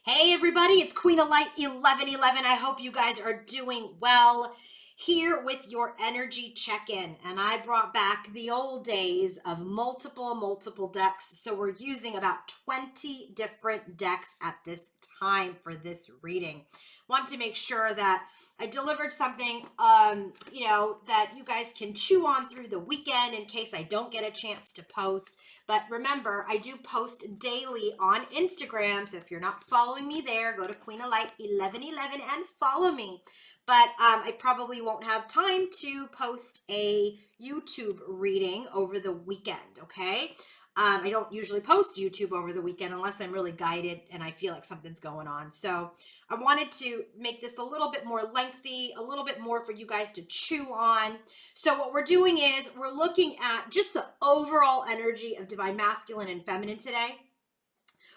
Hey everybody, it's Queen of Light 1111. I hope you guys are doing well. Here with your energy check-in, and I brought back the old days of multiple decks. So we're using about 20 different decks at this time for this reading. Want to make sure that I delivered something that you guys can chew on through the weekend in case I don't get a chance to post. But remember, I do post daily on Instagram. So if you're not following me there, go to Queen of Light 1111 and follow me. But I probably won't have time to post a YouTube reading over the weekend, okay? I don't usually post YouTube over the weekend unless I'm really guided and I feel like something's going on. So I wanted to make this a little bit more lengthy, a little bit more for you guys to chew on. So what we're doing is we're looking at just the overall energy of divine masculine and feminine today.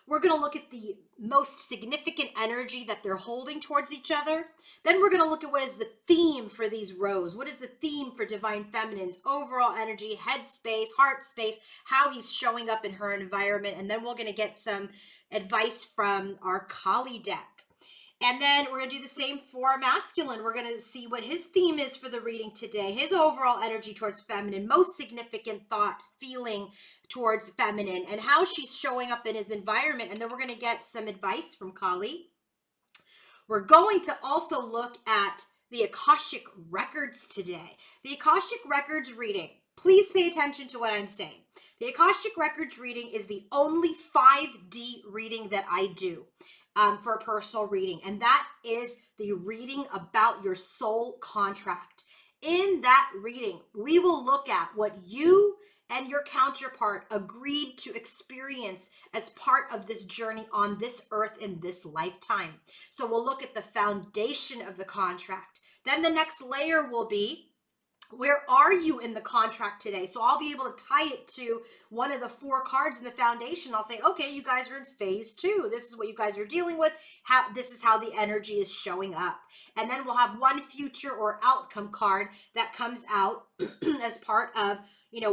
We're going to look at the most significant energy that they're holding towards each other. Then we're going to look at what is the theme for these rows. What is the theme for divine feminine's overall energy, head space, heart space, how he's showing up in her environment. And then we're going to get some advice from our Kali deck. And then we're going to do the same for masculine. We're going to see what his theme is for the reading today, his overall energy towards feminine, most significant thought, feeling towards feminine, and how she's showing up in his environment. And then we're going to get some advice from Kali. We're going to also look at the Akashic records today. The Akashic records reading. Please pay attention to what I'm saying. The Akashic records reading is the only 5D reading that I do. For a personal reading, and that is the reading about your soul contract. In that reading, we will look at what you and your counterpart agreed to experience as part of this journey on this earth in this lifetime. So we'll look at the foundation of the contract. Then the next layer will be, where are you in the contract today? So I'll be able to tie it to one of the 4 cards in the foundation. I'll say, okay, you guys are in phase 2. This is what you guys are dealing with. This is how the energy is showing up. And then we'll have one future or outcome card that comes out as part of,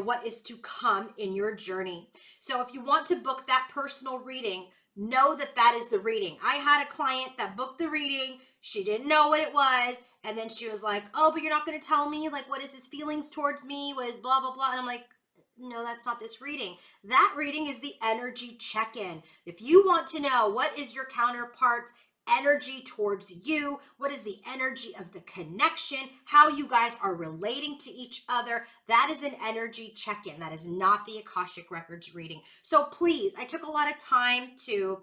what is to come in your journey. So if you want to book that personal reading, know that that is the reading. I had a client that booked the reading. She didn't know what it was. And then she was like, oh, but you're not going to tell me, like, what is his feelings towards me? What is blah, blah, blah. And I'm like, no, that's not this reading. That reading is the energy check-in. If you want to know what is your counterpart's energy towards you, what is the energy of the connection, how you guys are relating to each other, that is an energy check-in. That is not the Akashic Records reading. So please, I took a lot of time to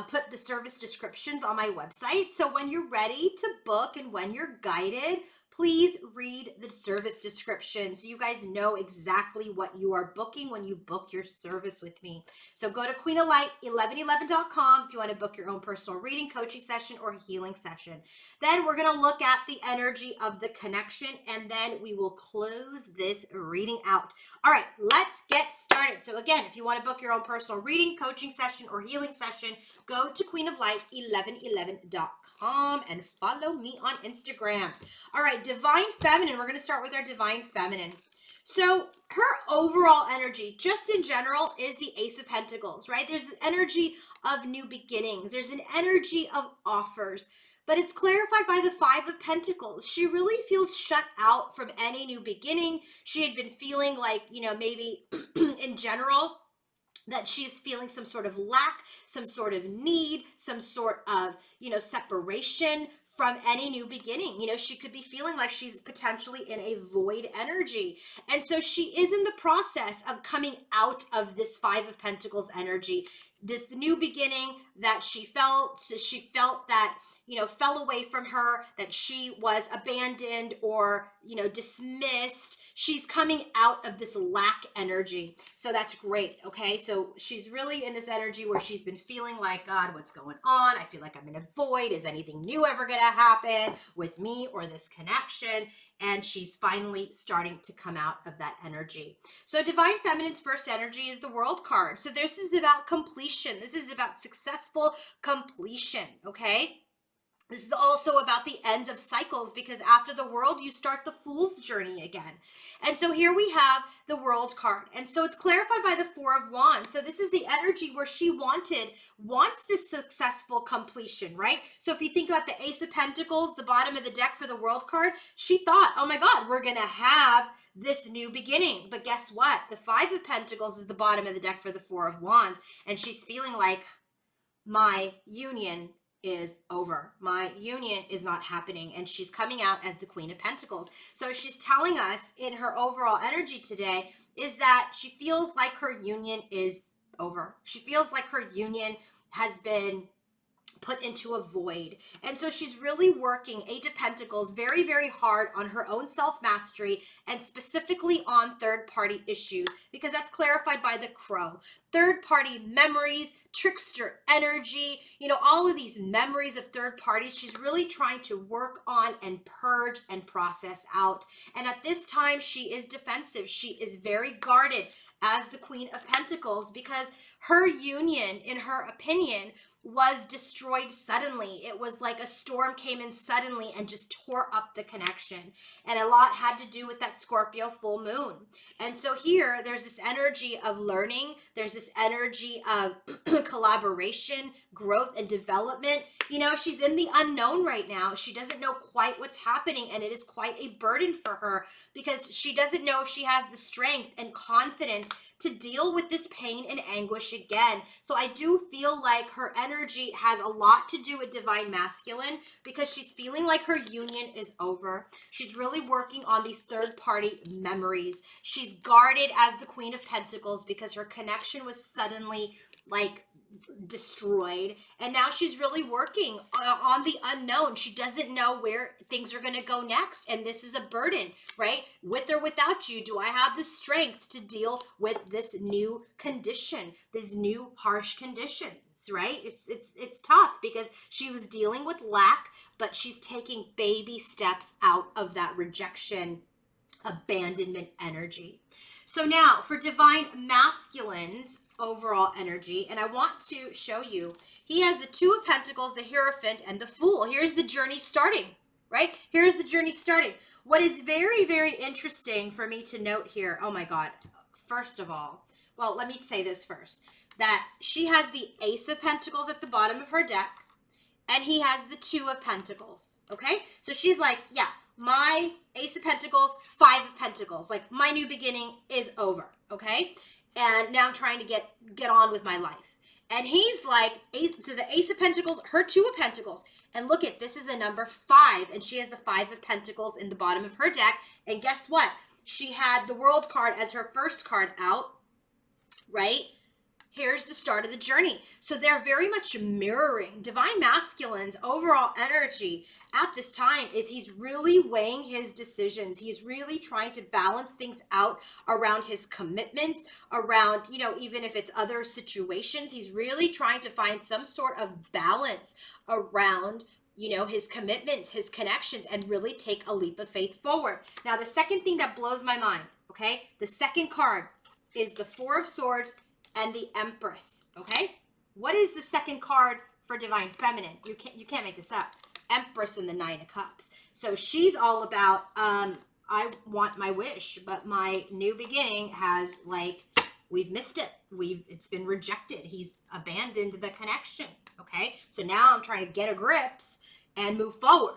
put the service descriptions on my website. So when you're ready to book and when you're guided, please read the service description so you guys know exactly what you are booking when you book your service with me. So go to queenoflight1111.com if you want to book your own personal reading, coaching session, or healing session. Then we're going to look at the energy of the connection, and then we will close this reading out. All right, let's get started. So again, if you want to book your own personal reading, coaching session, or healing session, go to queenoflight1111.com and follow me on Instagram. All right, divine feminine. We're going to start with our divine feminine. So her overall energy, just in general, is the Ace of Pentacles, right? There's an energy of new beginnings. There's an energy of offers. But it's clarified by the 5 of Pentacles. She really feels shut out from any new beginning. She had been feeling like, maybe in general, that she's feeling some sort of lack, some sort of need, some sort of, separation from any new beginning. She could be feeling like she's potentially in a void energy. And so she is in the process of coming out of this 5 of Pentacles energy. This new beginning that she felt that, fell away from her, that she was abandoned or, dismissed. She's coming out of this lack energy. So that's great. Okay. So she's really in this energy where she's been feeling like, God, what's going on? I feel like I'm in a void. Is anything new ever going to happen with me or this connection? And she's finally starting to come out of that energy. So divine feminine's first energy is the World card. So this is about completion. This is about successful completion. Okay. This is also about the end of cycles, because after the world, you start the fool's journey again. And so here we have the world card. And so it's clarified by the Four of Wands. So this is the energy where she wants this successful completion, right? So if you think about the Ace of Pentacles, the bottom of the deck for the world card, she thought, oh my God, we're going to have this new beginning. But guess what? The Five of Pentacles is the bottom of the deck for the Four of Wands. And she's feeling like, my union is over. My union is not happening. And she's coming out as the Queen of Pentacles. So she's telling us in her overall energy today is that she feels like her union is over. She feels like her union has been put into a void. And so she's really working, Eight of Pentacles, very, very hard on her own self-mastery and specifically on third-party issues, because that's clarified by the Crow. Third-party memories, trickster energy, all of these memories of third parties, she's really trying to work on and purge and process out. And at this time, she is defensive. She is very guarded as the Queen of Pentacles, because her union, in her opinion, was destroyed suddenly. It was like a storm came in suddenly and just tore up the connection. And a lot had to do with that Scorpio full moon. And so here, there's this energy of learning. There's this energy of collaboration, growth, and development. She's in the unknown right now. She doesn't know quite what's happening, and it is quite a burden for her, because she doesn't know if she has the strength and confidence to deal with this pain and anguish again. So I do feel like her energy has a lot to do with divine masculine, because she's feeling like her union is over. She's really working on these third-party memories. She's guarded as the Queen of Pentacles because her connection was suddenly destroyed, and now she's really working on the unknown. She doesn't know where things are going to go next, and this is a burden, right? With or without you, do I have the strength to deal with this new condition, these new harsh conditions, right? It's tough, because she was dealing with lack, but she's taking baby steps out of that rejection, abandonment energy. So now for divine masculines overall energy, and I want to show you, he has the Two of Pentacles, the Hierophant, and the Fool. Here's the journey starting, right? Here's the journey starting. What is very, very interesting for me to note here, oh my God, first of all, well, let me say this first, that she has the Ace of Pentacles at the bottom of her deck, and he has the Two of Pentacles, okay? So she's like, yeah, my Ace of Pentacles, Five of Pentacles, like my new beginning is over, okay? And now I'm trying to get on with my life. And he's like, so the Ace of Pentacles, her Two of Pentacles. And look at, this is a number 5, and she has the Five of Pentacles in the bottom of her deck. And guess what? She had the World card as her first card out, right? Here's the start of the journey. So they're very much mirroring. Divine Masculine's overall energy at this time is he's really weighing his decisions. He's really trying to balance things out around his commitments, around, even if it's other situations, he's really trying to find some sort of balance around his commitments, his connections, and really take a leap of faith forward. Now, the second thing that blows my mind, okay? The second card is the Four of Swords and the Empress, okay? What is the second card for Divine Feminine? You can't make this up. Empress and the Nine of Cups. So she's all about, I want my wish, but my new beginning has, we've missed it. It's been rejected. He's abandoned the connection, okay? So now I'm trying to get a grips and move forward.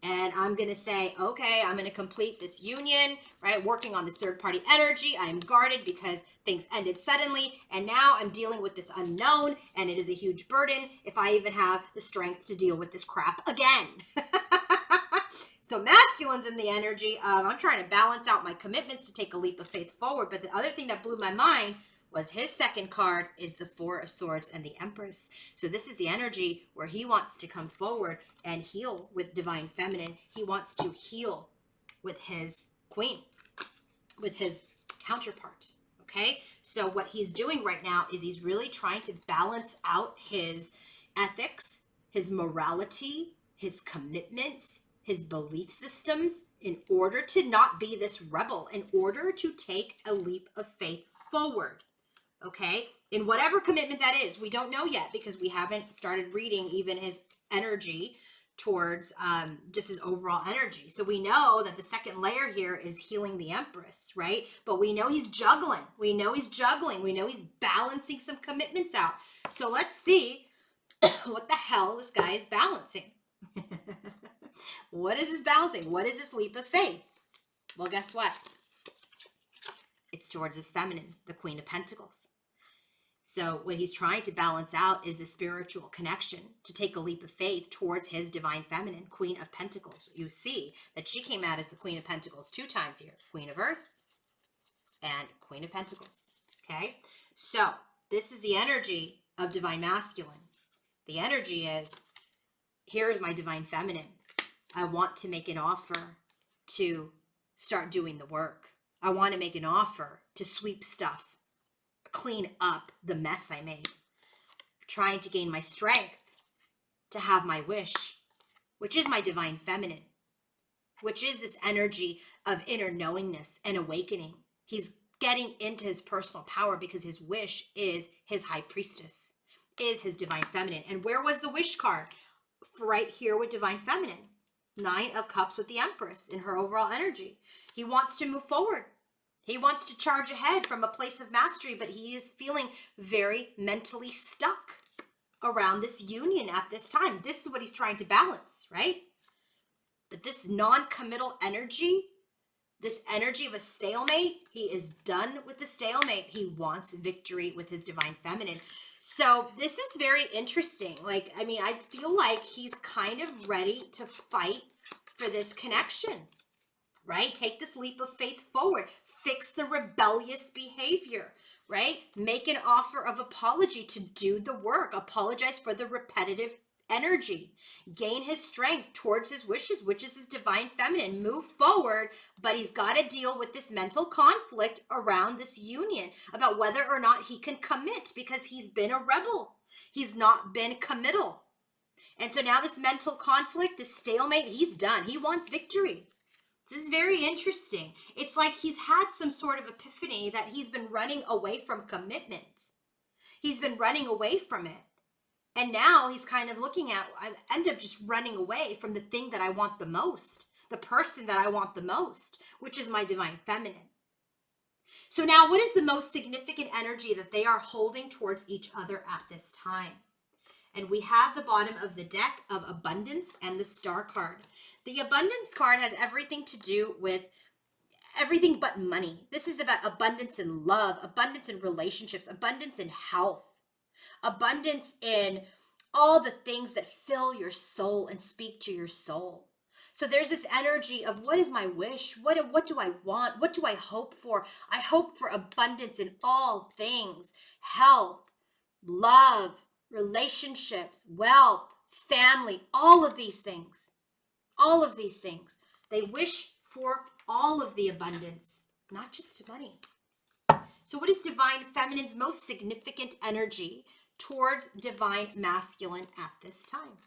And I'm going to say, okay, I'm going to complete this union, right? Working on this third-party energy. I'm guarded because things ended suddenly. And now I'm dealing with this unknown, and it is a huge burden if I even have the strength to deal with this crap again. So masculine's in the energy of, I'm trying to balance out my commitments to take a leap of faith forward. But the other thing that blew my mind was his second card is the Four of Swords and the Empress. So this is the energy where he wants to come forward and heal with Divine Feminine. He wants to heal with his queen, with his counterpart, okay? So what he's doing right now is he's really trying to balance out his ethics, his morality, his commitments, his belief systems in order to not be this rebel, in order to take a leap of faith forward. Okay, in whatever commitment that is, we don't know yet because we haven't started reading even his energy towards just his overall energy. So we know that the second layer here is healing the Empress, right? But we know he's juggling. We know he's juggling. We know he's balancing some commitments out. So let's see what the hell this guy is balancing. What is this balancing? What is this leap of faith? Well, guess what? It's towards his feminine, the Queen of Pentacles. So what he's trying to balance out is a spiritual connection, to take a leap of faith towards his divine feminine, Queen of Pentacles. You see that she came out as the Queen of Pentacles 2 times here. Queen of Earth and Queen of Pentacles. Okay? So this is the energy of divine masculine. The energy is, here is my divine feminine. I want to make an offer to start doing the work. I want to make an offer to sweep stuff, clean up the mess I made, trying to gain my strength to have my wish, which is my divine feminine, which is this energy of inner knowingness and awakening. He's getting into his personal power because his wish is his high priestess, is his divine feminine. And where was the wish card? Right here with divine feminine. 9 of Cups with the Empress in her overall energy. He wants to move forward. He wants to charge ahead from a place of mastery, but he is feeling very mentally stuck around this union at this time. This is what he's trying to balance, right? But this non-committal energy, this energy of a stalemate, he is done with the stalemate. He wants victory with his divine feminine. So this is very interesting. Like, I mean, I feel like he's kind of ready to fight for this connection, right? Take this leap of faith forward. Fix the rebellious behavior, right? Make an offer of apology to do the work. Apologize for the repetitive energy. Gain his strength towards his wishes, which is his divine feminine. Move forward, but he's got to deal with this mental conflict around this union about whether or not he can commit, because he's been a rebel. He's not been committal. And so now this mental conflict, this stalemate, he's done. He wants victory. This is very interesting. It's like he's had some sort of epiphany that he's been running away from commitment. He's been running away from it. And now he's kind of looking at, I end up just running away from the thing that I want the most, the person that I want the most, which is my divine feminine. So now what is the most significant energy that they are holding towards each other at this time? And we have the bottom of the deck of abundance and the star card. The abundance card has everything to do with everything but money. This is about abundance in love, abundance in relationships, abundance in health, abundance in all the things that fill your soul and speak to your soul. So there's this energy of, what is my wish? What do I want? What do I hope for? I hope for abundance in all things: health, love, relationships, wealth, family, all of these things. All of these things. They wish for all of the abundance, not just money. So what is divine feminine's most significant energy towards divine masculine at this time?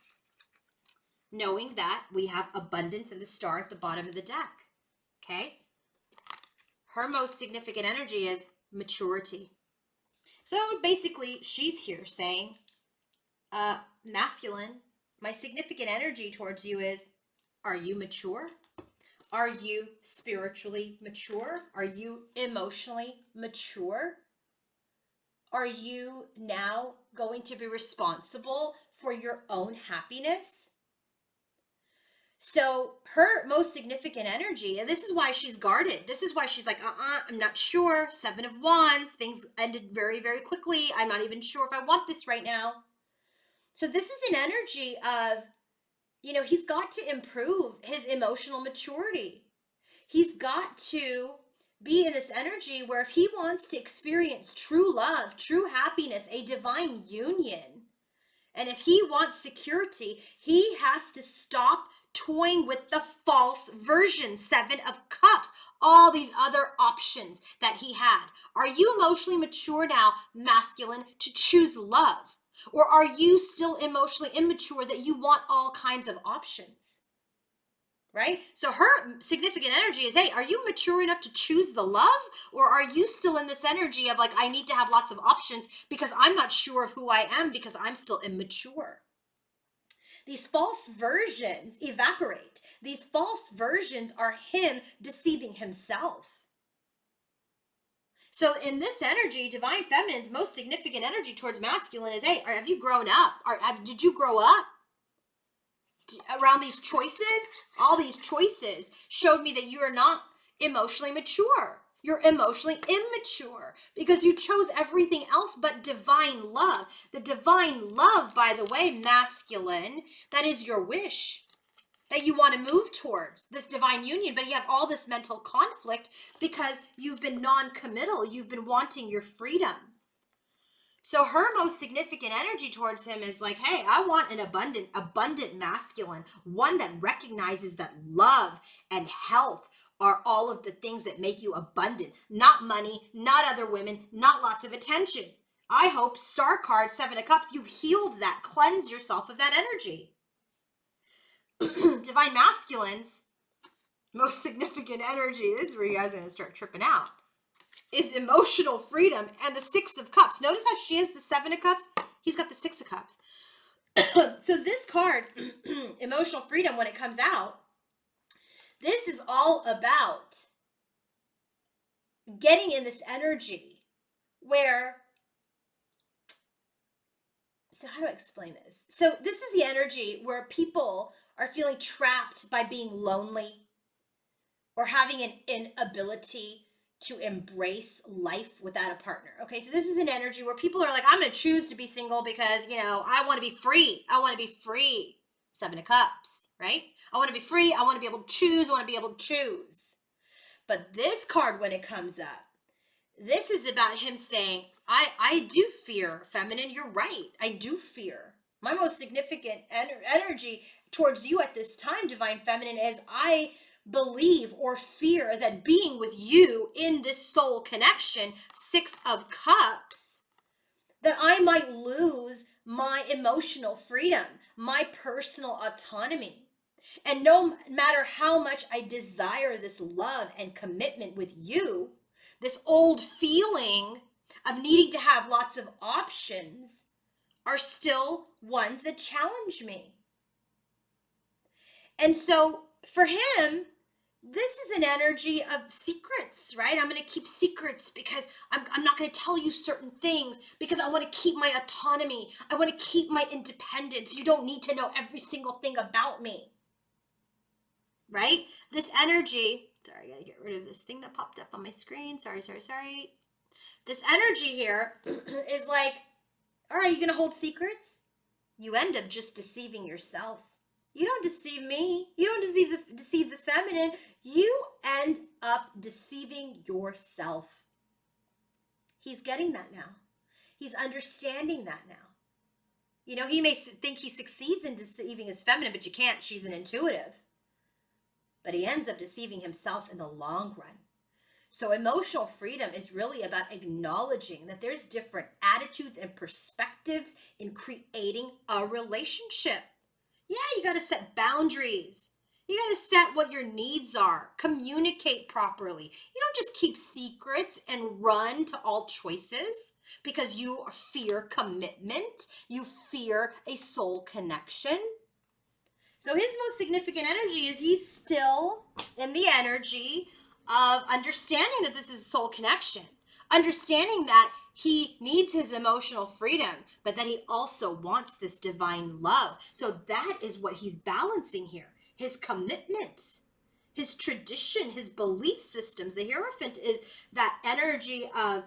Knowing that we have abundance and the star at the bottom of the deck, okay? Her most significant energy is maturity. So basically, she's here saying, masculine, my significant energy towards you is, are you mature? Are you spiritually mature? Are you emotionally mature? Are you now going to be responsible for your own happiness? So her most significant energy, and this is why she's guarded. This is why she's like, I'm not sure. 7 of Wands, things ended very, very quickly. I'm not even sure if I want this right now. So this is an energy of, he's got to improve his emotional maturity. He's got to be in this energy where if he wants to experience true love, true happiness, a divine union, and if he wants security, he has to stop toying with the false version, 7 of Cups, all these other options that he had. Are you emotionally mature now, masculine, to choose love? Or are you still emotionally immature that you want all kinds of options? Right? So her significant energy is, hey, are you mature enough to choose the love? Or are you still in this energy of like, I need to have lots of options because I'm not sure of who I am because I'm still immature? These false versions evaporate. These false versions are him deceiving himself. So in this energy, divine feminine's most significant energy towards masculine is, hey, have you grown up? Did you grow up around these choices? All these choices showed me that you are not emotionally mature. You're emotionally immature because you chose everything else but divine love. The divine love, by the way, masculine, that is your wish that you want to move towards this divine union, but you have all this mental conflict because you've been non-committal. You've been wanting your freedom. So her most significant energy towards him is like, hey, I want an abundant masculine, one that recognizes that love and health are all of the things that make you abundant, not money, not other women, not lots of attention. I hope, star card, 7 of Cups, you've healed that, cleanse yourself of that energy. Divine masculines, most significant energy, this is where you guys are going to start tripping out, is emotional freedom and the 6 of Cups. Notice how she has the 7 of Cups? He's got the 6 of Cups. So this card, emotional freedom, when it comes out, this is all about getting in this energy where, so how do I explain this? So this is the energy where people are feeling trapped by being lonely or having an inability to embrace life without a partner. Okay, so this is an energy where people are like, I'm going to choose to be single because, I want to be free. I want to be free. 7 of Cups, right? I want to be free. I want to be able to choose. I want to be able to choose. But this card, when it comes up, this is about him saying, I do fear, feminine. You're right. I do fear. My most significant energy towards you at this time, divine feminine, is I believe or fear that being with you in this soul connection, 6 of Cups, that I might lose my emotional freedom, my personal autonomy. And no matter how much I desire this love and commitment with you, this old feeling of needing to have lots of options are still ones that challenge me. And so for him, this is an energy of secrets, right? I'm going to keep secrets because I'm not going to tell you certain things because I want to keep my autonomy. I want to keep my independence. You don't need to know every single thing about me, right? This energy, sorry, I got to get rid of this thing that popped up on my screen. Sorry. This energy here is like, all right, you going to hold secrets? You end up just deceiving yourself. You don't deceive me. You don't deceive the feminine. You end up deceiving yourself. He's getting that now. He's understanding that now. He may think he succeeds in deceiving his feminine, but you can't. She's an intuitive. But he ends up deceiving himself in the long run. So emotional freedom is really about acknowledging that there's different attitudes and perspectives in creating a relationship. Yeah, you got to set boundaries. You got to set what your needs are. Communicate properly. You don't just keep secrets and run to all choices because you fear commitment. You fear a soul connection. So his most significant energy is he's still in the energy of understanding that this is soul connection. Understanding that he needs his emotional freedom, but that he also wants this divine love. So that is what he's balancing here. His commitments, his tradition, his belief systems. The Hierophant is that energy of,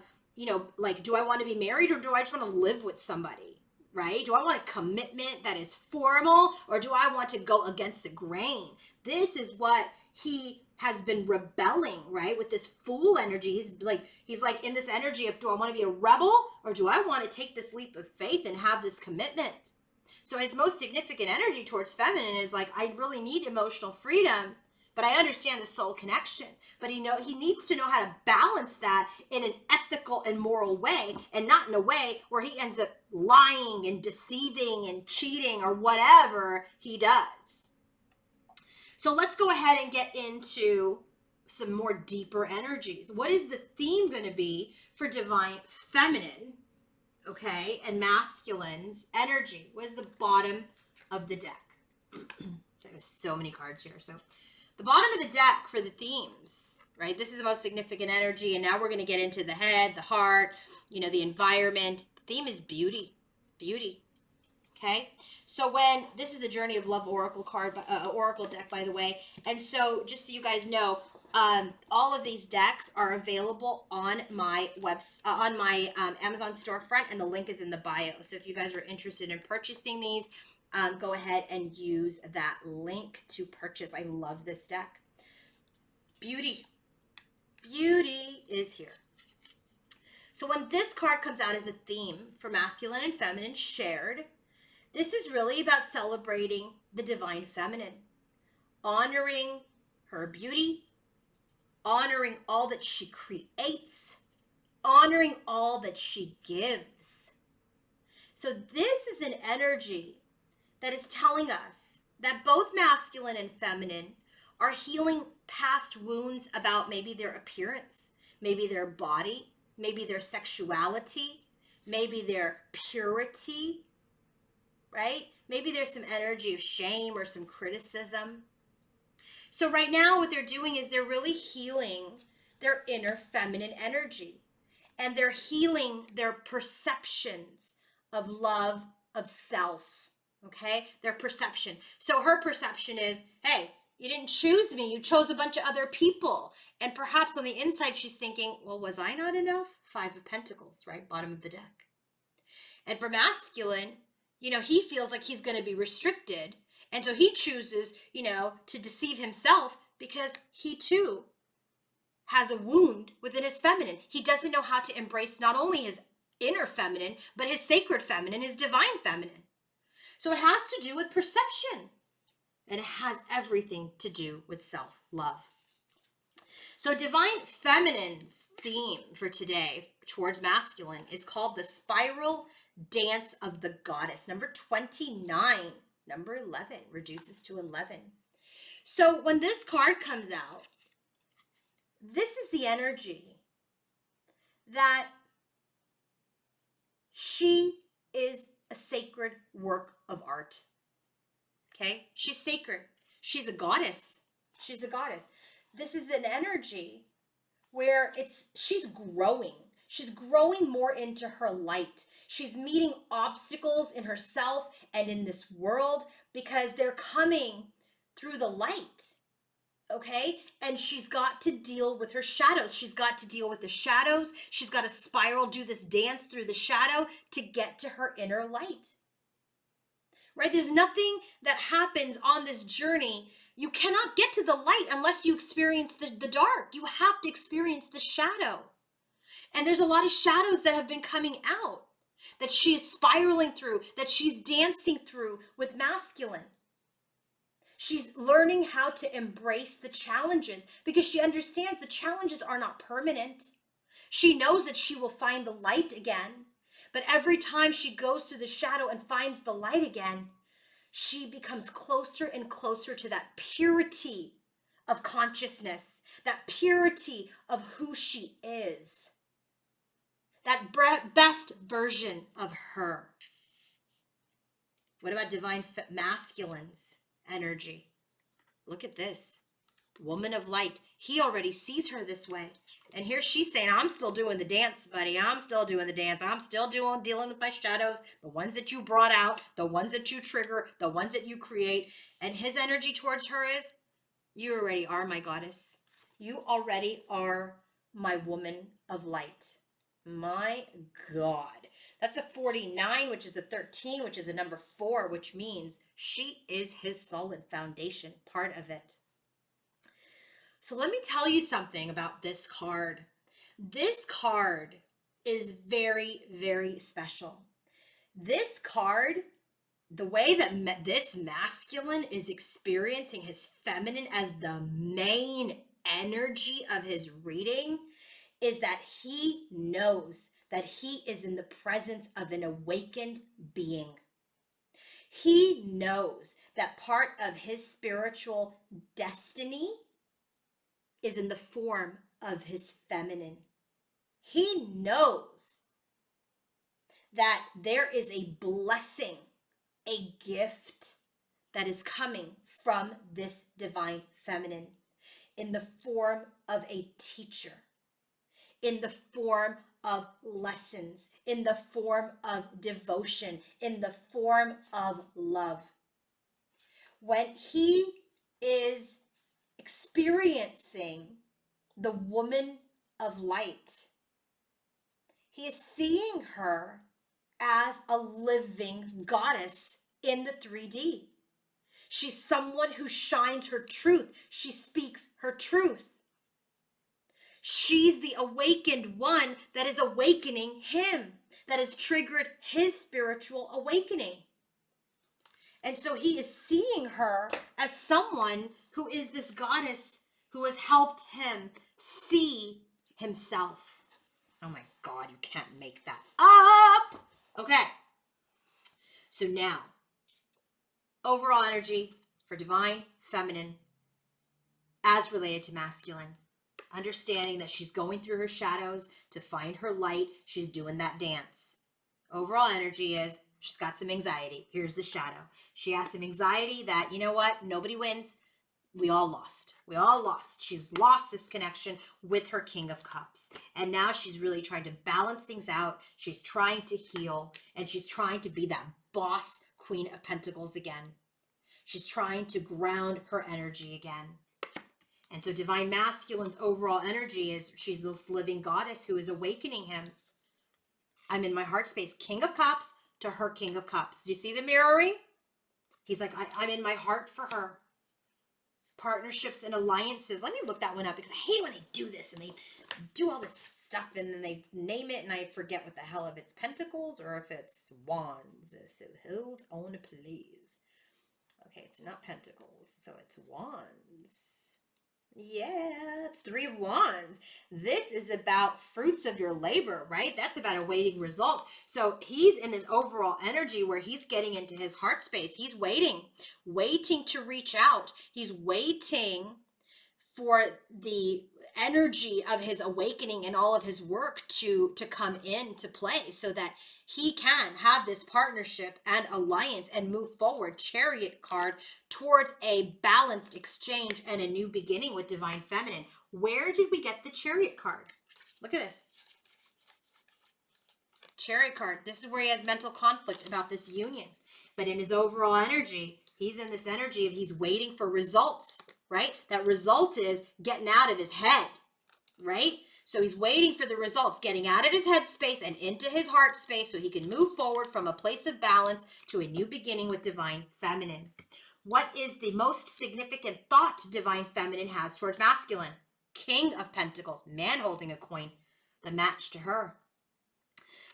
like, do I want to be married or do I just want to live with somebody, right? Do I want a commitment that is formal or do I want to go against the grain? This is what he has been rebelling, right? With this Fool energy. He's like in this energy of, do I want to be a rebel or do I want to take this leap of faith and have this commitment? So his most significant energy towards feminine is like, I really need emotional freedom, but I understand the soul connection. But he needs to know how to balance that in an ethical and moral way, and not in a way where he ends up lying and deceiving and cheating or whatever he does. So let's go ahead and get into some more deeper energies. What is the theme going to be for divine feminine, okay, and masculine's energy? What is the bottom of the deck? There's so many cards here. So the bottom of the deck for the themes, right? This is the most significant energy. And now we're going to get into the head, the heart, the environment. The theme is beauty. Beauty. Okay. So when this is the Journey of Love Oracle card, Oracle deck, by the way. And so just so you guys know, all of these decks are available on my on my Amazon storefront, and the link is in the bio. So if you guys are interested in purchasing these, go ahead and use that link to purchase. I love this deck. Beauty. Beauty is here. So when this card comes out as a theme for masculine and feminine shared, this is really about celebrating the divine feminine, honoring her beauty, honoring all that she creates, honoring all that she gives. So this is an energy that is telling us that both masculine and feminine are healing past wounds about maybe their appearance, maybe their body, maybe their sexuality, maybe their purity, right? Maybe there's some energy of shame or some criticism. So right now what they're doing is they're really healing their inner feminine energy, and they're healing their perceptions of love, of self, okay? Their perception. So her perception is, hey, you didn't choose me, you chose a bunch of other people. And perhaps on the inside she's thinking, well, was I not enough? 5 of Pentacles, right? Bottom of the deck. And for masculine, he feels like he's going to be restricted. And so he chooses, to deceive himself because he too has a wound within his feminine. He doesn't know how to embrace not only his inner feminine, but his sacred feminine, his divine feminine. So it has to do with perception. And it has everything to do with self-love. So divine feminine's theme for today towards masculine is called the Spiral Dance of the Goddess. Number 29, number 11, reduces to 11. So when this card comes out, this is the energy that she is a sacred work of art. Okay? She's sacred. She's a goddess. She's a goddess. This is an energy where she's growing. She's growing more into her light. She's meeting obstacles in herself and in this world because they're coming through the light. Okay? And she's got to deal with her shadows. She's got to deal with the shadows. She's got to spiral, do this dance through the shadow to get to her inner light. Right? There's nothing that happens on this journey. You cannot get to the light unless you experience the dark. You have to experience the shadow. And there's a lot of shadows that have been coming out that she is spiraling through, that she's dancing through with masculine. She's learning how to embrace the challenges because she understands the challenges are not permanent. She knows that she will find the light again. But every time she goes through the shadow and finds the light again, she becomes closer and closer to that purity of consciousness, that purity of who she is, that best version of her. What about divine masculine's energy? Look at this. Woman of light. He already sees her this way. And here she's saying, I'm still doing the dance, buddy. I'm still doing the dance. I'm still dealing with my shadows, the ones that you brought out, the ones that you trigger, the ones that you create. And his energy towards her is, you already are my goddess. You already are my woman of light. My God. That's a 49, which is a 13, which is a number 4, which means she is his solid foundation, part of it. So let me tell you something about this card. This card is very, very special. This card, the way that this masculine is experiencing his feminine as the main energy of his reading is that he knows that he is in the presence of an awakened being. He knows that part of his spiritual destiny is in the form of his feminine. He knows that there is a blessing, a gift that is coming from this divine feminine in the form of a teacher, in the form of lessons, in the form of devotion, in the form of love. When he is experiencing the woman of light, he is seeing her as a living goddess in the 3D. She's someone who shines her truth. She speaks her truth. She's the awakened one that is awakening him, that has triggered his spiritual awakening. And so he is seeing her as someone who is this goddess who has helped him see himself. Oh my God, you can't make that up. Okay. So now, overall energy for divine feminine as related to masculine. Understanding that she's going through her shadows to find her light. She's doing that dance. Overall energy is she's got some anxiety. Here's the shadow. She has some anxiety that, you know what? Nobody wins. We all lost. We all lost. She's lost this connection with her King of Cups. And now she's really trying to balance things out. She's trying to heal. And she's trying to be that boss Queen of Pentacles again. She's trying to ground her energy again. And so divine masculine's overall energy is she's this living goddess who is awakening him. I'm in my heart space. King of Cups to her King of Cups. Do you see the mirroring? He's like, I'm in my heart for her. Partnerships and alliances. Let me look that one up because I hate when they do this and they do all this stuff and then they name it and I forget what the hell, if it's pentacles or if it's wands. So hold on, please. Okay, it's not pentacles, so it's wands. Yeah, it's 3 of Wands. This is about fruits of your labor, right? That's about awaiting results. So he's in his overall energy where he's getting into his heart space. He's waiting to reach out. He's waiting for the energy of his awakening and all of his work to come into play so that he can have this partnership and alliance and move forward, Chariot card, towards a balanced exchange and a new beginning with divine feminine. Where did we get the Chariot card? Look at this. Chariot card. This is where he has mental conflict about this union. But in his overall energy, he's in this energy of he's waiting for results, right? That result is getting out of his head, right? So he's waiting for the results, getting out of his head space and into his heart space so he can move forward from a place of balance to a new beginning with divine feminine. What is the most significant thought divine feminine has towards masculine? King of Pentacles, man holding a coin, the match to her.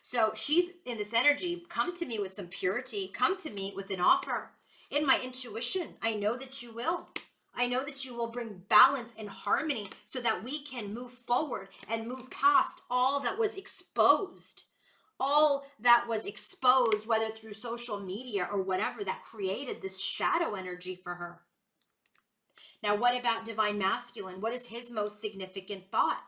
So she's in this energy, come to me with some purity, come to me with an offer. In my intuition, I know that you will. I know that you will bring balance and harmony so that we can move forward and move past all that was exposed. All that was exposed, whether through social media or whatever, that created this shadow energy for her. Now, what about divine masculine? What is his most significant thought?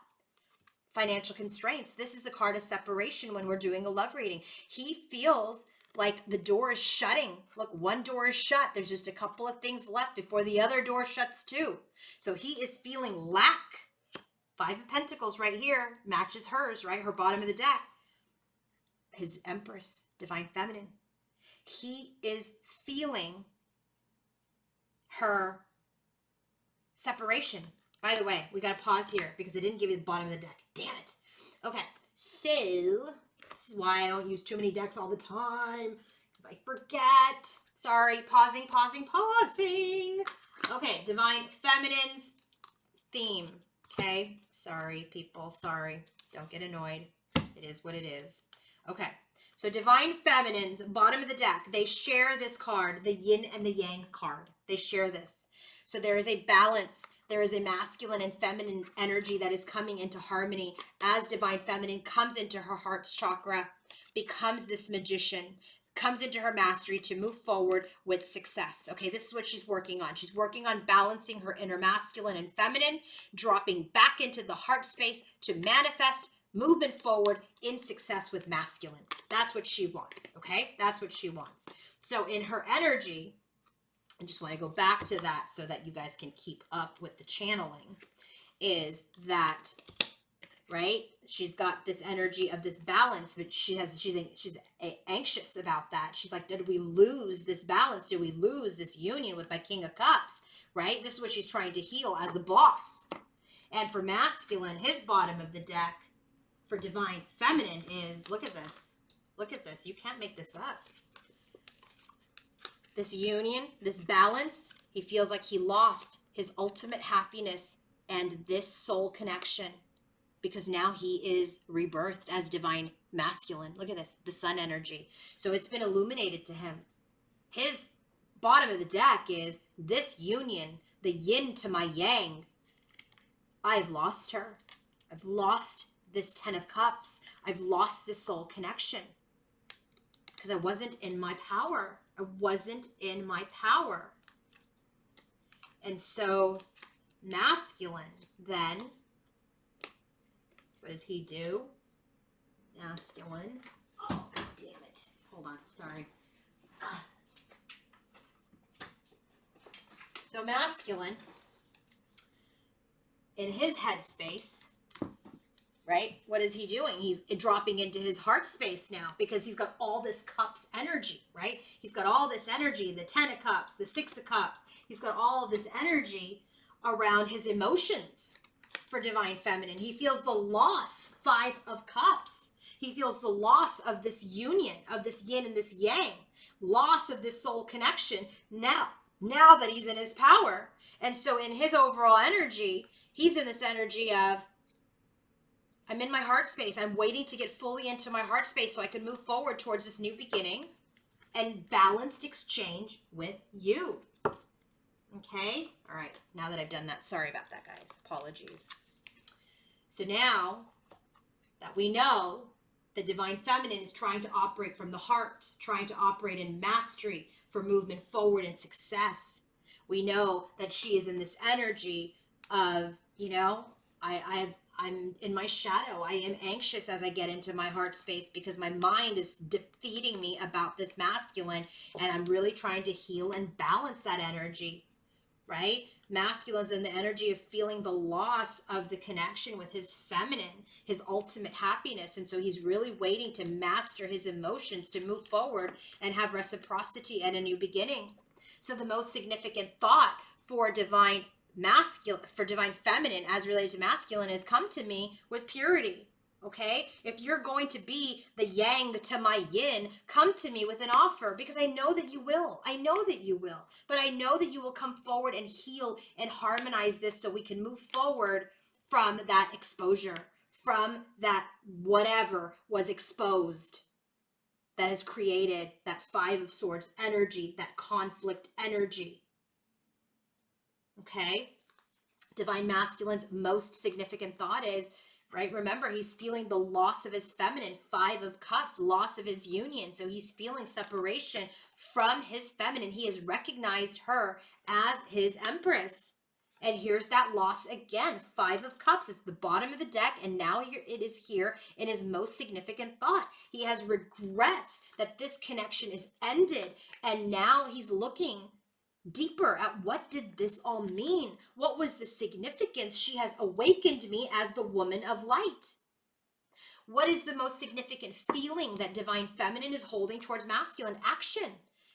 Financial constraints. This is the card of separation when we're doing a love reading. He feels like the door is shutting. Look, one door is shut. There's just a couple of things left before the other door shuts too. So he is feeling lack. 5 of Pentacles right here matches hers, right? Her bottom of the deck. His Empress, divine feminine. He is feeling her separation. By the way, we got to pause here because I didn't give you the bottom of the deck. Damn it. Okay, so this is why I don't use too many decks all the time, because I forget. Sorry, pausing. Okay, divine feminine's theme. Okay, sorry, people, sorry. Don't get annoyed. It is what it is. Okay, so divine feminines, bottom of the deck, they share this card, the yin and the yang card. They share this. So there is a balance. There is a masculine and feminine energy that is coming into harmony as divine feminine comes into her heart's chakra, becomes this magician, comes into her mastery to move forward with success. Okay, this is what she's working on. She's working on balancing her inner masculine and feminine, dropping back into the heart space to manifest movement forward in success with masculine. That's what she wants, okay? That's what she wants. So in her energy, I just want to go back to that so that you guys can keep up with the channeling, is that, right? She's got this energy of this balance, but she's anxious about that. She's like, did we lose this balance? Did we lose this union with my King of Cups, right? This is what she's trying to heal as a boss. And for masculine, his bottom of the deck for divine feminine is, look at this. Look at this. You can't make this up. This union, this balance, he feels like he lost his ultimate happiness and this soul connection, because now he is rebirthed as divine masculine. Look at this, the sun energy. So it's been illuminated to him. His bottom of the deck is this union, the yin to my yang. I've lost her. I've lost this 10 of Cups. I've lost this soul connection because I wasn't in my power. I wasn't in my power. And so masculine then, what does he do? Masculine. Oh, God damn it. Hold on. Sorry. So masculine, in his headspace, right? What is he doing? He's dropping into his heart space now because he's got all this cups energy, right? He's got all this energy, the 10 of Cups, the 6 of Cups. He's got all of this energy around his emotions for divine feminine. He feels the loss, 5 of Cups. He feels the loss of this union, of this yin and this yang, loss of this soul connection now that he's in his power. And so in his overall energy, he's in this energy of, I'm in my heart space. I'm waiting to get fully into my heart space so I can move forward towards this new beginning and balanced exchange with you. Okay? All right. Now that I've done that, sorry about that, guys. Apologies. So now that we know the divine feminine is trying to operate from the heart, trying to operate in mastery for movement forward and success, we know that she is in this energy of, you know, I'm in my shadow. I am anxious as I get into my heart space because my mind is defeating me about this masculine, and I'm really trying to heal and balance that energy, right? Masculine's in the energy of feeling the loss of the connection with his feminine, his ultimate happiness. And so he's really waiting to master his emotions to move forward and have reciprocity and a new beginning. So the most significant thought for divine feminine as related to masculine is, come to me with purity. Okay, if you're going to be the yang to my yin, come to me with an offer, because I know that you will. I know that you will, but I know that you will come forward and heal and harmonize this so we can move forward from that exposure, from that whatever was exposed that has created that 5 of Swords energy, that conflict energy. Okay, divine masculine's most significant thought is, right, remember, he's feeling the loss of his feminine, 5 of Cups, loss of his union. So he's feeling separation from his feminine. He has recognized her as his empress. And here's that loss again, 5 of Cups. It's the bottom of the deck, and now it is here in his most significant thought. He has regrets that this connection is ended, and now he's looking deeper at, what did this all mean? What was the significance? She has awakened me as the woman of light. What is the most significant feeling that divine feminine is holding towards masculine? Action.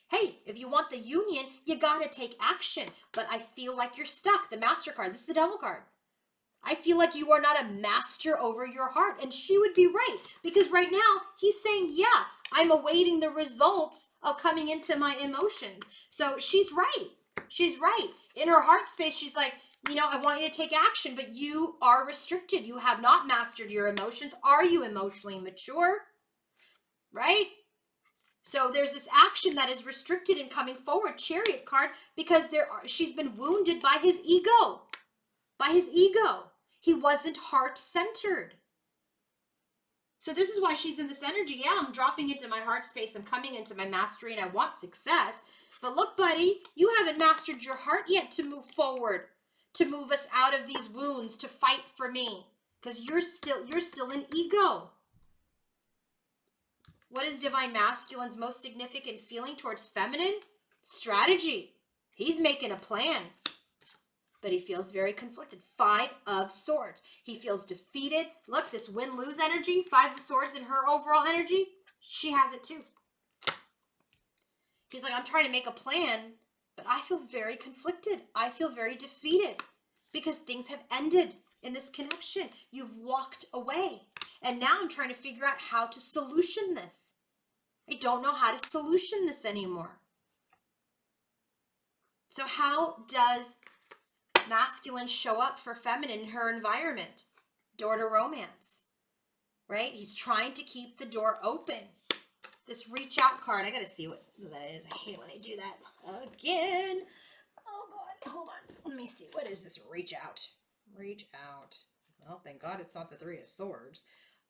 Hey, if you want the union, you got to take action. But I feel like you're stuck. The Master card. This is the Devil card. I feel like you are not a master over your heart. And she would be right, because right now he's saying, yeah, I'm awaiting the results of coming into my emotions. So she's right. She's right. In her heart space, she's like, you know, I want you to take action, but you are restricted. You have not mastered your emotions. Are you emotionally mature? Right? So there's this action that is restricted in coming forward, Chariot card, because she's been wounded by his ego. By his ego. He wasn't heart-centered. So this is why she's in this energy. Yeah, I'm dropping into my heart space. I'm coming into my mastery, and I want success. But look, buddy, you haven't mastered your heart yet to move forward, to move us out of these wounds, to fight for me, because you're still in ego. What is divine masculine's most significant feeling towards feminine? Strategy. He's making a plan, but he feels very conflicted. 5 of Swords. He feels defeated. Look, this win-lose energy, 5 of Swords in her overall energy, she has it too. He's like, I'm trying to make a plan, but I feel very conflicted. I feel very defeated because things have ended in this connection. You've walked away. And now I'm trying to figure out how to solution this. I don't know how to solution this anymore. So how does masculine show up for feminine in her environment? Door to romance, right? He's trying to keep the door open. This reach out card, I got to see what that is. I hate when I do that again. Oh God, hold on. Let me see. What is this reach out? Reach out. Well, thank God it's not the 3 of Swords.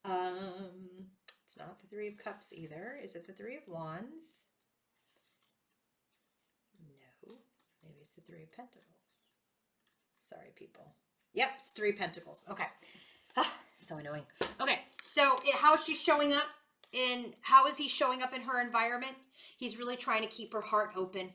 It's not the 3 of Cups either. Is it the 3 of Wands? No. Maybe it's the 3 of Pentacles. Sorry, people. Yep, it's 3 of Pentacles. Okay. So annoying. Okay, so how is she showing up? How is he showing up in her environment? He's really trying to keep her heart open,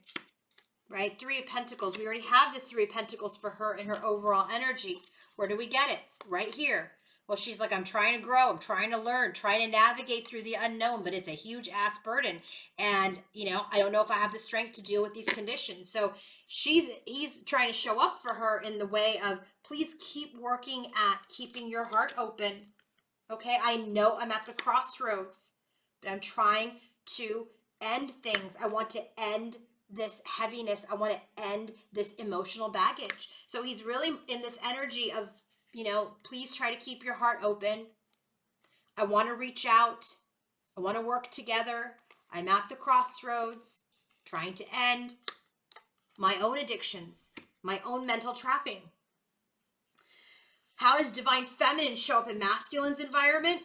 right? 3 of Pentacles. We already have this 3 of Pentacles for her in her overall energy. Where do we get it? Right here. Well, she's like, I'm trying to grow. I'm trying to learn, trying to navigate through the unknown, but it's a huge ass burden. And, I don't know if I have the strength to deal with these conditions. So he's trying to show up for her in the way of, please keep working at keeping your heart open. Okay, I know I'm at the crossroads, but I'm trying to end things. I want to end this heaviness. I want to end this emotional baggage. So he's really in this energy of, please try to keep your heart open. I want to reach out. I want to work together. I'm at the crossroads, trying to end my own addictions, my own mental trapping. How does divine feminine show up in masculine's environment?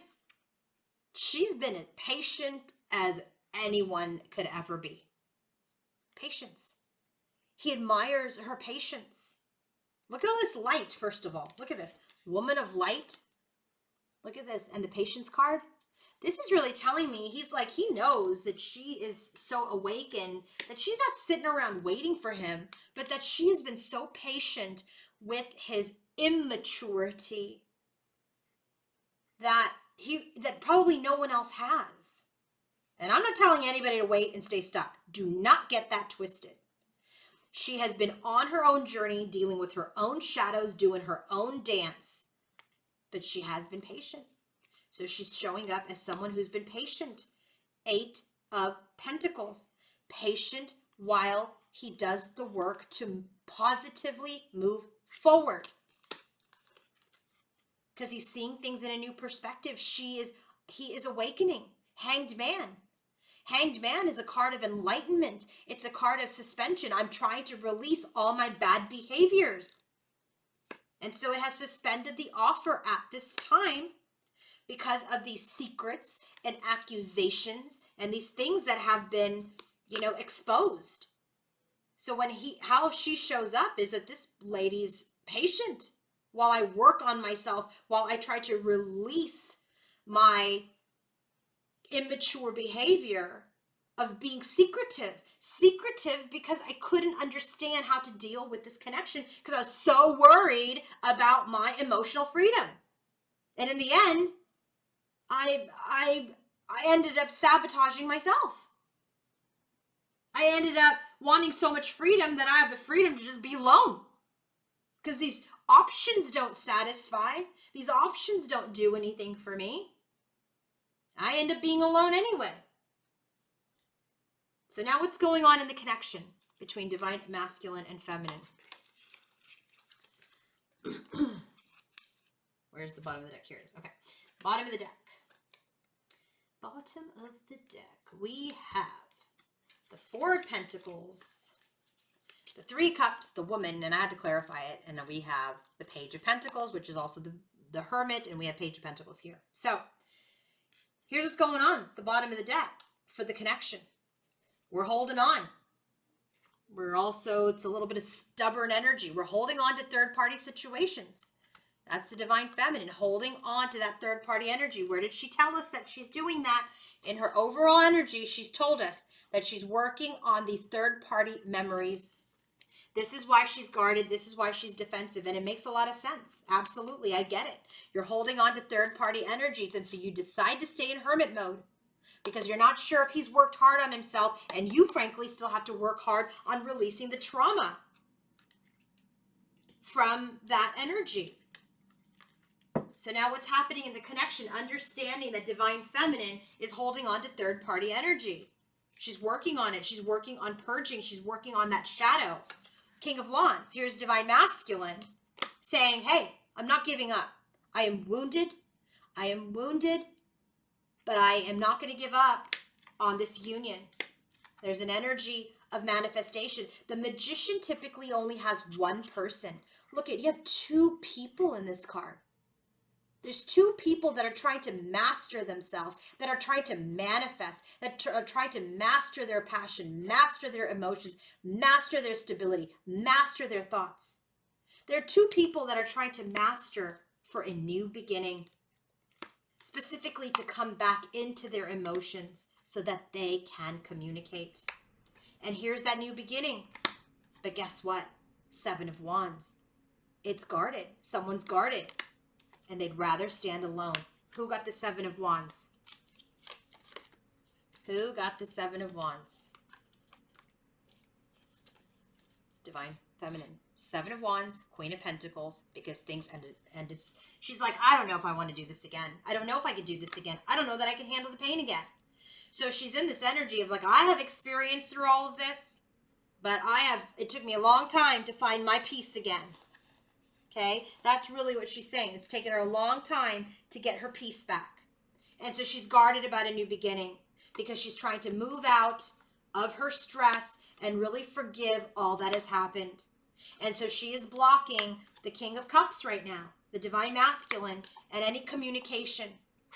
She's been as patient as anyone could ever be. Patience. He admires her patience. Look at all this light, first of all. Look at this. Woman of light. Look at this. And the patience card. This is really telling me, he's like, he knows that she is so awakened, that she's not sitting around waiting for him, but that she has been so patient with his immaturity that probably no one else has. And I'm not telling anybody to wait and stay stuck. Do not get that twisted. She has been on her own journey, dealing with her own shadows, doing her own dance, but she has been patient. So she's showing up as someone who's been patient. 8 of Pentacles. Patient while he does the work to positively move forward. Because he's seeing things in a new perspective. He is awakening. Hanged Man. Hanged Man is a card of enlightenment. It's a card of suspension. I'm trying to release all my bad behaviors. And so it has suspended the offer at this time because of these secrets and accusations and these things that have been, exposed. So how she shows up is that this lady's patient while I work on myself, while I try to release my immature behavior of being secretive because I couldn't understand how to deal with this connection because I was so worried about my emotional freedom. And in the end, I ended up sabotaging myself. I ended up wanting so much freedom that I have the freedom to just be alone. Because these options don't satisfy. These options don't do anything for me. I end up being alone anyway. So now what's going on in the connection between divine masculine and feminine? Where's the bottom of the deck? Here it is. Okay. Bottom of the deck. Bottom of the deck. We have the 4 of Pentacles, the 3 of Cups, the woman, and I had to clarify it. And then we have the Page of Pentacles, which is also the Hermit, and we have Page of Pentacles here. So here's what's going on. The bottom of the deck for the connection. We're holding on. It's a little bit of stubborn energy. We're holding on to third-party situations. That's the divine feminine, holding on to that third-party energy. Where did she tell us that she's doing that? In her overall energy, she's told us that she's working on these third-party memories. This is why she's guarded. This is why she's defensive. And it makes a lot of sense. Absolutely. I get it. You're holding on to third-party energies. And so you decide to stay in hermit mode because you're not sure if he's worked hard on himself. And you, frankly, still have to work hard on releasing the trauma from that energy. So now what's happening in the connection? Understanding that divine feminine is holding on to third-party energy. She's working on it. She's working on purging. She's working on that shadow. King of Wands. Here's divine masculine saying, hey, I'm not giving up. I am wounded. I am wounded, but I am not going to give up on this union. There's an energy of manifestation. The magician typically only has one person. Look at, you have two people in this card. There's two people that are trying to master themselves, that are trying to manifest, that are trying to master their passion, master their emotions, master their stability, master their thoughts. There are two people that are trying to master for a new beginning, specifically to come back into their emotions so that they can communicate. And here's that new beginning. But guess what? Seven of Wands. It's guarded. Someone's guarded. And they'd rather stand alone. Who got the Seven of Wands? Who got the Seven of Wands? Divine Feminine. Seven of Wands, Queen of Pentacles, because things ended. She's like, I don't know if I want to do this again. I don't know if I can do this again. I don't know that I can handle the pain again. So she's in this energy of like, I have experienced through all of this, but it took me a long time to find my peace again. Okay, that's really what she's saying. It's taken her a long time to get her peace back. And so she's guarded about a new beginning because she's trying to move out of her stress and really forgive all that has happened. And so she is blocking the King of Cups right now, the divine masculine, and any communication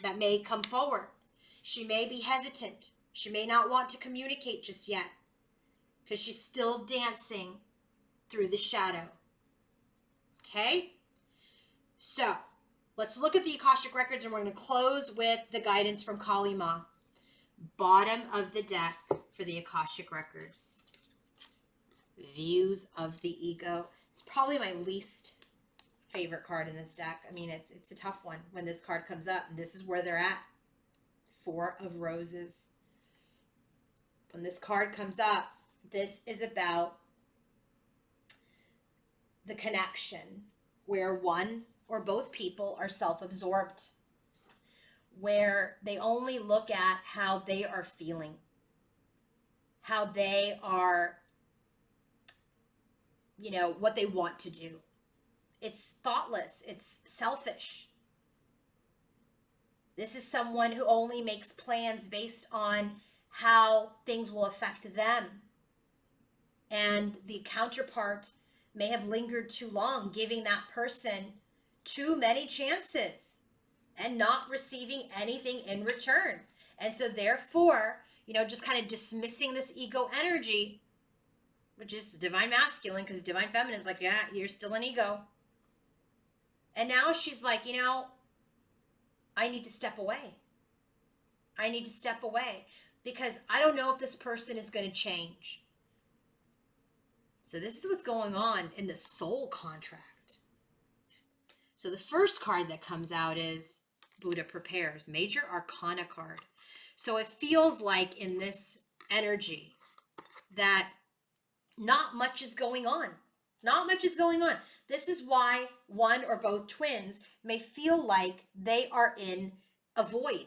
that may come forward. She may be hesitant. She may not want to communicate just yet because she's still dancing through the shadow. Okay, so let's look at the Akashic Records and we're going to close with the guidance from Kali Ma. Bottom of the deck for the Akashic Records. Views of the Ego. It's probably my least favorite card in this deck. I mean, it's a tough one when this card comes up, and this is where they're at. Four of Roses. When this card comes up, this is about the connection where one or both people are self-absorbed, where they only look at how they are feeling, how they are, what they want to do. It's thoughtless. It's selfish. This is someone who only makes plans based on how things will affect them. And the counterpart may have lingered too long, giving that person too many chances and not receiving anything in return. And so therefore, just kind of dismissing this ego energy, which is divine masculine, because divine feminine is like, yeah, you're still an ego. And now she's like, I need to step away. I need to step away because I don't know if this person is going to change. So this is what's going on in the soul contract. So the first card that comes out is Buddha Prepares, Major Arcana card. So it feels like in this energy that not much is going on. Not much is going on. This is why one or both twins may feel like they are in a void.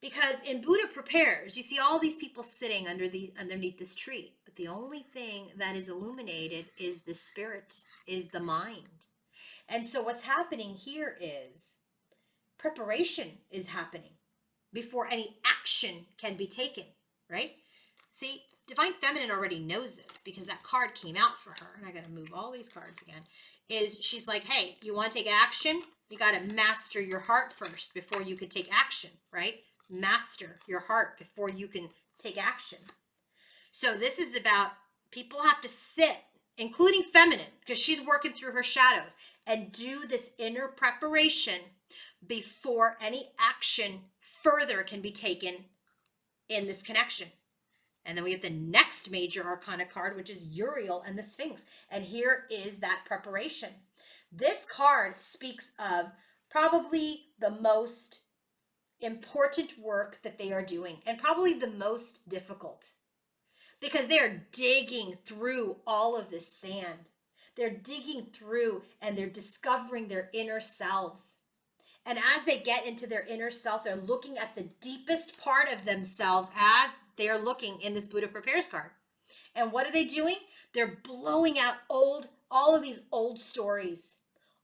Because in Buddha Prepares, you see all these people sitting underneath this tree. But the only thing that is illuminated is the spirit, is the mind. And so what's happening here is preparation is happening before any action can be taken, right? See, Divine Feminine already knows this because that card came out for her. And I got to move all these cards again. She's like, hey, you want to take action? You got to master your heart first before you can take action, right? Master your heart before you can take action. So this is about people have to sit, including feminine, because she's working through her shadows, and do this inner preparation before any action further can be taken in this connection. And then we have the next major arcana card, which is Uriel and the Sphinx. And here is that preparation. This card speaks of probably the most important work that they are doing, and probably the most difficult, because they're digging through all of this sand. They're digging through and they're discovering their inner selves. And as they get into their inner self, they're looking at the deepest part of themselves as they're looking in this Buddha Prepares card. And what are they doing? They're blowing out all of these old stories,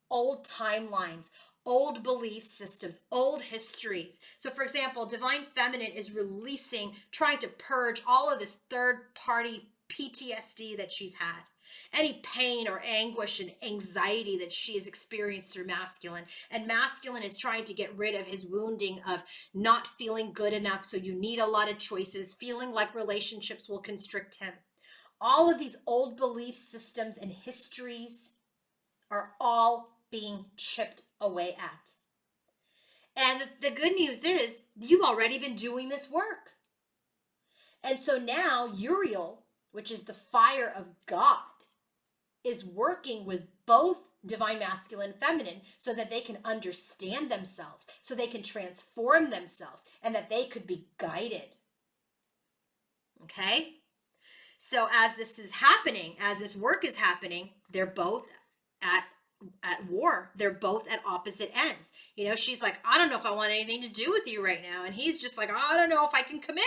old timelines, old belief systems, old histories. So for example, Divine Feminine is releasing, trying to purge all of this third-party PTSD that she's had. Any pain or anguish and anxiety that she has experienced through Masculine. And Masculine is trying to get rid of his wounding of not feeling good enough, so you need a lot of choices, feeling like relationships will constrict him. All of these old belief systems and histories are all being chipped away at. And the good news is you've already been doing this work. And so now Uriel, which is the fire of God, is working with both Divine Masculine and Feminine so that they can understand themselves, so they can transform themselves, and that they could be guided. Okay? So as this is happening, as this work is happening, they're both at war. They're both at opposite ends. You know, she's like, I don't know if I want anything to do with you right now. And he's just like, I don't know if I can commit.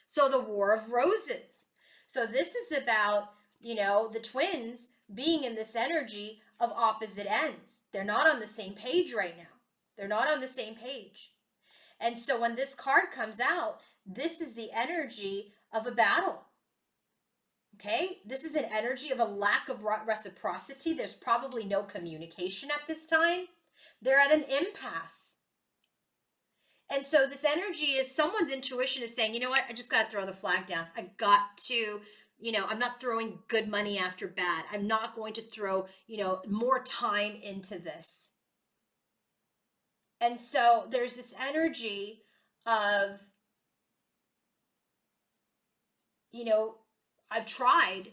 So the War of Roses. So this is about, you know, the twins being in this energy of opposite ends. They're not on the same page right now. They're not on the same page. And so when this card comes out, this is the energy of a battle. Okay, this is an energy of a lack of reciprocity. There's probably no communication at this time. They're at an impasse. And so this energy is someone's intuition is saying, you know what, I just got to throw the flag down. I got to, you know, I'm not throwing good money after bad. I'm not going to throw, you know, more time into this. And so there's this energy of, you know, I've tried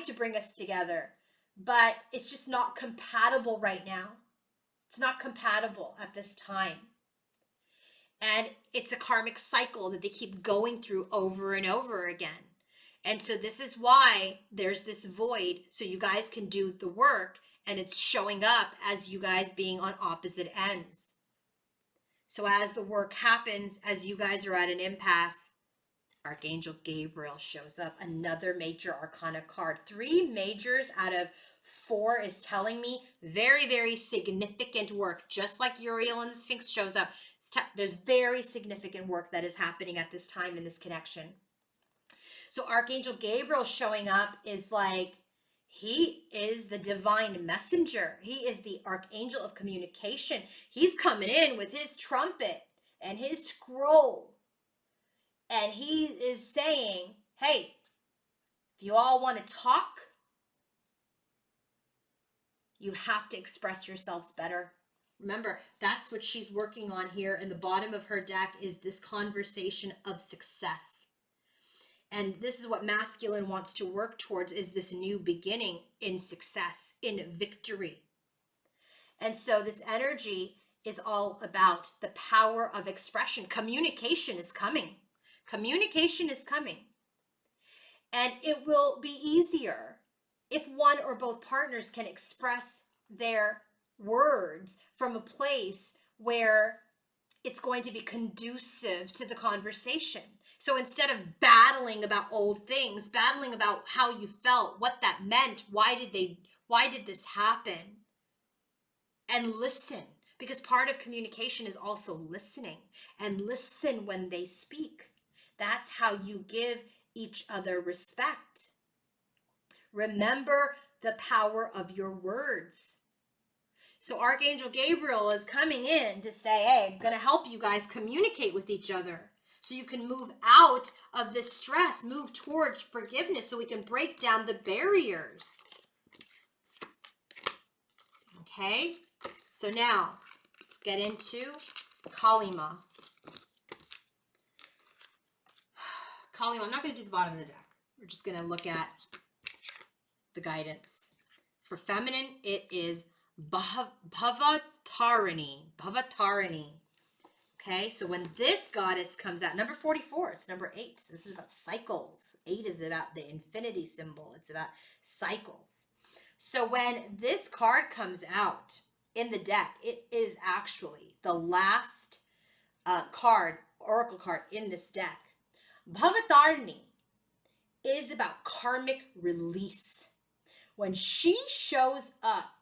to bring us together, but it's just not compatible right now. It's not compatible at this time. And it's a karmic cycle that they keep going through over and over again. And so this is why there's this void, so you guys can do the work, and it's showing up as you guys being on opposite ends. So as the work happens, as you guys are at an impasse, Archangel Gabriel shows up, another major arcana card. 3 majors out of 4 is telling me very, very significant work. Just like Uriel and the Sphinx shows up, there's very significant work that is happening at this time in this connection. So Archangel Gabriel showing up is like, he is the divine messenger. He is the archangel of communication. He's coming in with his trumpet and his scroll. And he is saying, hey, if you all want to talk, you have to express yourselves better. Remember, that's what she's working on here. In the bottom of her deck is this conversation of success. And this is what Masculine wants to work towards, is this new beginning in success, in victory. And so this energy is all about the power of expression. Communication is coming. Communication is coming. And it will be easier if one or both partners can express their words from a place where it's going to be conducive to the conversation. So instead of battling about old things, battling about how you felt, what that meant, why did this happen? And listen, because part of communication is also listening, and listen when they speak. That's how you give each other respect. Remember the power of your words. So Archangel Gabriel is coming in to say, hey, I'm going to help you guys communicate with each other so you can move out of this stress, move towards forgiveness, so we can break down the barriers. Okay, so now let's get into Kalima. Kali, I'm not going to do the bottom of the deck. We're just going to look at the guidance. For feminine, it is Bhavatarini. Bhavatarini. Okay, so when this goddess comes out, number 44, it's number 8. This is about cycles. 8 is about the infinity symbol. It's about cycles. So when this card comes out in the deck, it is actually the last card, oracle card in this deck. Bhavatarini is about karmic release. When she shows up,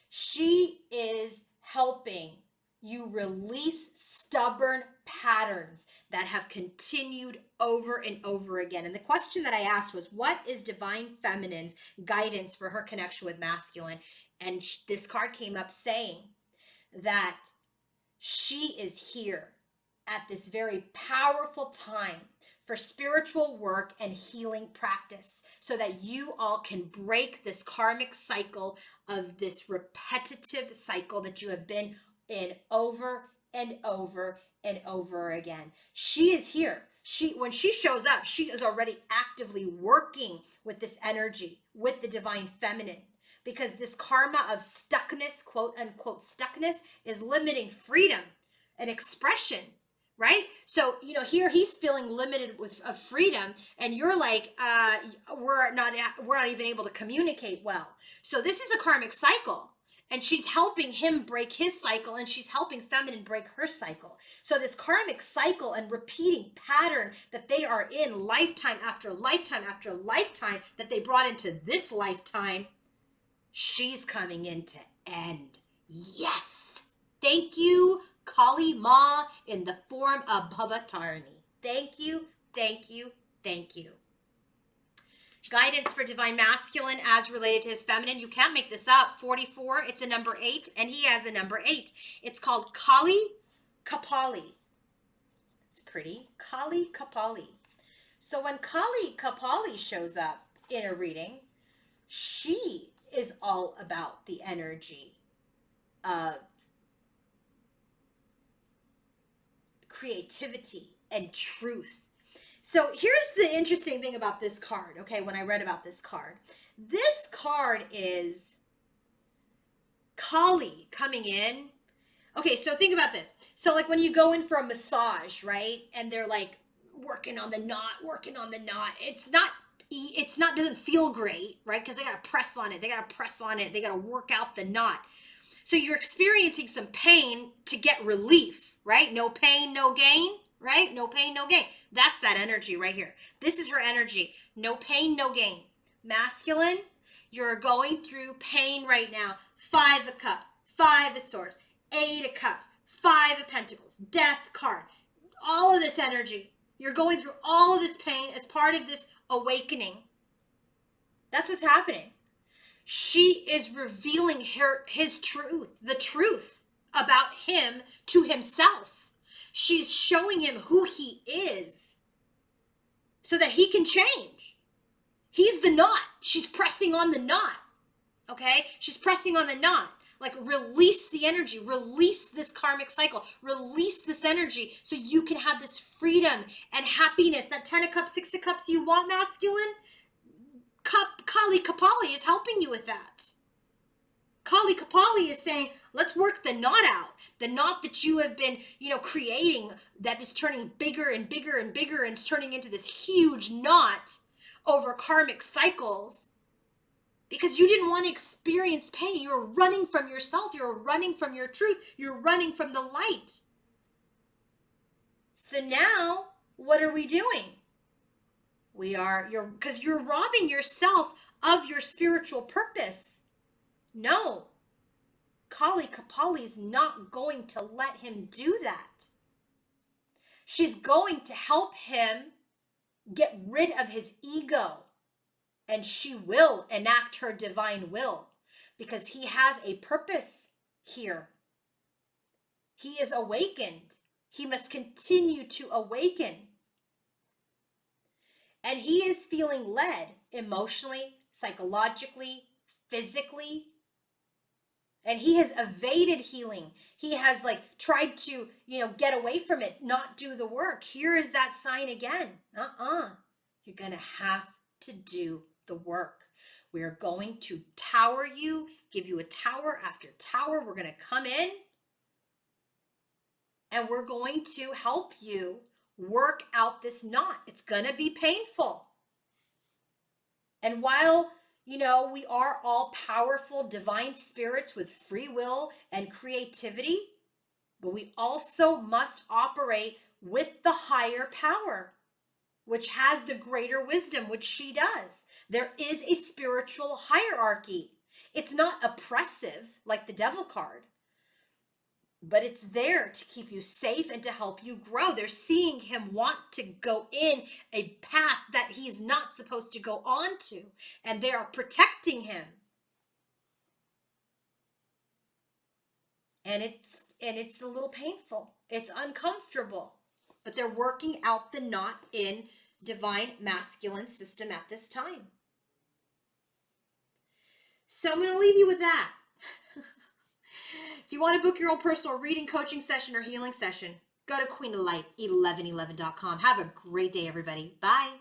she is helping you release stubborn patterns that have continued over and over again. And the question that I asked was, what is Divine Feminine's guidance for her connection with masculine? And this card came up saying that she is here at this very powerful time for spiritual work and healing practice so that you all can break this karmic cycle of this repetitive cycle that you have been in over and over and over again. She is here. When she shows up, she is already actively working with this energy, with the Divine Feminine, because this karma of stuckness, quote unquote stuckness, is limiting freedom and expression, right? So, here he's feeling limited with freedom, and you're like, we're not even able to communicate well. So this is a karmic cycle, and she's helping him break his cycle, and she's helping feminine break her cycle. So this karmic cycle and repeating pattern that they are in lifetime after lifetime after lifetime that they brought into this lifetime, she's coming in to end. Yes. Thank you, Kali Ma, in the form of Bhavatarini. Thank you, thank you, thank you. Guidance for Divine Masculine as related to his feminine. You can't make this up. 44, it's a number 8, and he has a number 8. It's called Kali Kapali. It's pretty. Kali Kapali. So when Kali Kapali shows up in a reading, she is all about the energy of creativity and truth. So here's the interesting thing about this card, okay, when I read about this card is Kali coming in. Okay, so think about this. So like when you go in for a massage, right, and they're like working on the knot, doesn't feel great, right, because they got to press on it, they got to work out the knot. So you're experiencing some pain to get relief, right? No pain, no gain, right? No pain, no gain. That's that energy right here. This is her energy. No pain, no gain. Masculine, you're going through pain right now. 5 of Cups, 5 of Swords, 8 of Cups, 5 of Pentacles, Death card. All of this energy. You're going through all of this pain as part of this awakening. That's what's happening. She is revealing his truth, the truth about him to himself. She's showing him who he is so that he can change. He's the knot. She's pressing on the knot. Okay? She's pressing on the knot. Like, release the energy. Release this karmic cycle. Release this energy so you can have this freedom and happiness. That 10 of Cups, 6 of Cups you want, masculine? Kali Kapali is helping you with that. Kali Kapali is saying, let's work the knot out. The knot that you have been, creating that is turning bigger and bigger and bigger and it's turning into this huge knot over karmic cycles because you didn't want to experience pain. You're running from yourself. You're running from your truth. You're running from the light. So now, what are we doing? Because you're robbing yourself of your spiritual purpose. No. Kali Kapali is not going to let him do that. She's going to help him get rid of his ego. And she will enact her divine will because he has a purpose here. He is awakened. He must continue to awaken. And he is feeling led emotionally, psychologically, physically, And he has evaded healing. He has like tried to, get away from it, not do the work. Here is that sign again. You're going to have to do the work. We are going to tower you, give you a tower after tower. We're going to come in and we're going to help you work out this knot. It's going to be painful. And while, we are all powerful divine spirits with free will and creativity, but we also must operate with the higher power, which has the greater wisdom, which she does. There is a spiritual hierarchy. It's not oppressive like the devil card, but it's there to keep you safe and to help you grow. They're seeing him want to go in a path that he's not supposed to go on to, and they are protecting him. And it's a little painful. It's uncomfortable, but they're working out the knot in divine masculine system at this time. So I'm going to leave you with that. If you want to book your own personal reading, coaching session, or healing session, go to queenoflight1111.com. Have a great day, everybody. Bye.